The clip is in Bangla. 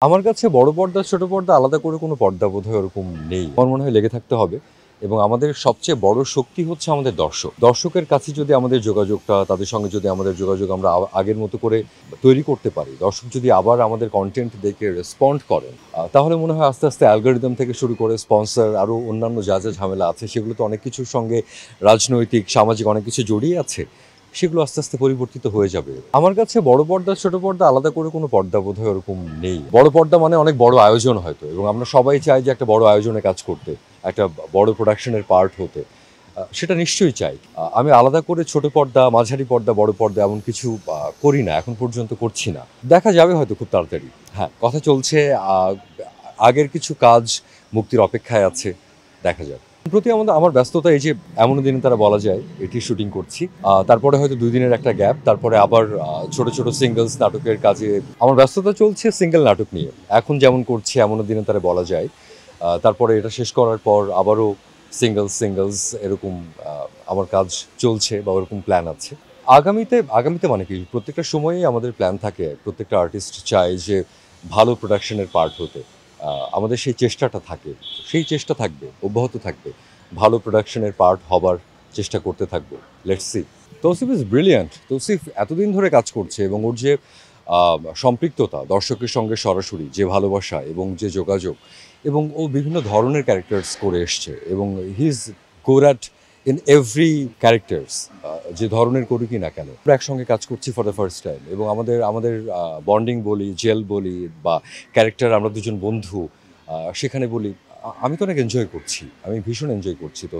আমার কাছে বড় পর্দা, ছোট পর্দা আলাদা করে কোনো পর্দা বোধহয় ওরকম নেই। আমার মনে হয় লেগে থাকতে হবে এবং আমাদের সবচেয়ে বড় শক্তি হচ্ছে আমাদের দর্শক। দর্শকের কাছে যদি আমাদের যোগাযোগটা, তাদের সঙ্গে যদি আমাদের যোগাযোগ আমরা আগের মতো করে তৈরি করতে পারি, দর্শক যদি আবার আমাদের কনটেন্ট দেখে রেসপন্ড করেন, তাহলে মনে হয় আস্তে, আস্তে অ্যালগরিদম থেকে শুরু করে স্পন্সর আরও অন্যান্য যা, যা ঝামেলা আছে সেগুলো তো অনেক কিছুর সঙ্গে রাজনৈতিক, সামাজিক অনেক কিছু জড়িয়ে আছে। সেগুলো আস্তে, আস্তে পরিবর্তিত হয়ে যাবে। আমার কাছে বড় পর্দা, ছোট পর্দা আলাদা করে কোনো পর্দা বোধহয় ওরকম নেই। বড় পর্দা মানে অনেক বড় আয়োজন হয়তো, এবং আমরা সবাই চাই যে একটা বড় আয়োজনে কাজ করতে, একটা বড় প্রোডাকশনের পার্ট হতে। সেটা নিশ্চয়ই চাই। আমি আলাদা করে ছোট পর্দা, মাঝারি পর্দা, বড় পর্দা এমন কিছু করি না, এখন পর্যন্ত করছি না। দেখা যাবে হয়তো খুব তাড়াতাড়ি। হ্যাঁ, কথা চলছে। আগের কিছু কাজ মুক্তির অপেক্ষায় আছে, দেখা যাক। প্রতি আমার ব্যস্ততা এই যে এমন দিনে তারা বলা যায় এটি শুটিং করছি, তারপরে হয়তো 2 দিনের একটা গ্যাপ, তারপরে আবার ছোট ছোট সিঙ্গলস নাটকের কাজে আমার ব্যস্ততা চলছে। সিঙ্গেল নাটক নিয়ে এখন যেমন করছি এমনও দিনে তারা বলা যায়। তারপরে এটা শেষ করার পর আবারও সিঙ্গলস এরকম আমার কাজ চলছে বা ওরকম প্ল্যান আছে। আগামীতে মানে কি, প্রত্যেকটা সময়েই আমাদের প্ল্যান থাকে, প্রত্যেকটা আর্টিস্ট চায় যে ভালো প্রোডাকশনের পার্ট হতে। আমাদের সেই চেষ্টাটা থাকে, সেই চেষ্টা থাকবে, অব্যাহত থাকবে। ভালো প্রোডাকশনের পার্ট হবার চেষ্টা করতে থাকবো। Let's see. Tausif is brilliant. Tausif এতদিন ধরে কাজ করছে এবং ওর যে সম্পৃক্ততা দর্শকের সঙ্গে সরাসরি, যে ভালোবাসা এবং যে যোগাযোগ, এবং ও বিভিন্ন ধরনের ক্যারেক্টার্স করে এসছে এবং he is good at in every characters, যে ধরনের করুকই না কেন। আমরা একসঙ্গে কাজ করছি ফর দ্য ফার্স্ট টাইম এবং আমাদের আমাদের বন্ডিং বলি, জেল বলি বা ক্যারেক্টার, আমরা দুজন বন্ধু সেখানে বলি, আমি তো অনেক এনজয় করছি, আমি ভীষণ এনজয় করছি তো